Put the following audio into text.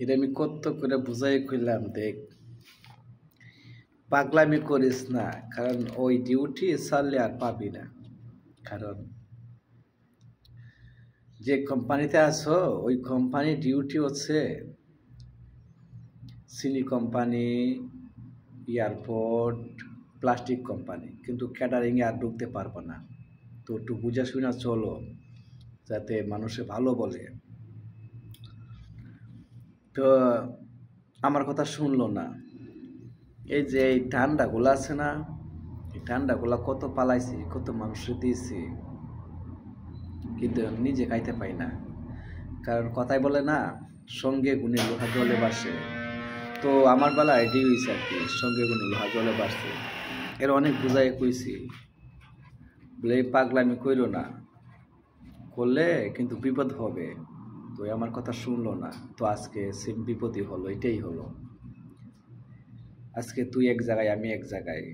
এটা আমি কত করে বুঝাই কইলাম, দেখ পাগলামি করিস না, কারণ ওই ডিউটি ছাড়লে আর পাবি না। কারণ যে কোম্পানিতে আছো ওই কোম্পানির ডিউটি হচ্ছে চিনি কোম্পানি, এয়ারপোর্ট, প্লাস্টিক কোম্পানি, কিন্তু ক্যাটারিংয়ে আর ঢুকতে পারবো না। তো একটু বুঝে শুনে চলো, যাতে মানুষে ভালো বলে। তো আমার কথা শুনলো না। এই যে এই ঠান্ডাগুলো আছে না, এই ঠান্ডাগুলো কত পালাইছি, কত মানুষের দিয়েছি, কিন্তু নিজে খাইতে পাই না। কারণ কথাই বলে না, সঙ্গে গুণে লোহা জলে বাসে। তো আমার বেলা এটি হয়েছে আর কি, সঙ্গে গুণে লোহা জলে বাসছে। এর অনেক বুঝাই কইছি, বলে এই পাগলামি কইরো না, করলে কিন্তু বিপদ হবে। তো আমার কথা শুনলো না, তো আজকে বিপদই হলো, এটাই হলো। আজকে তুই এক জায়গায়, আমি এক জায়গায়।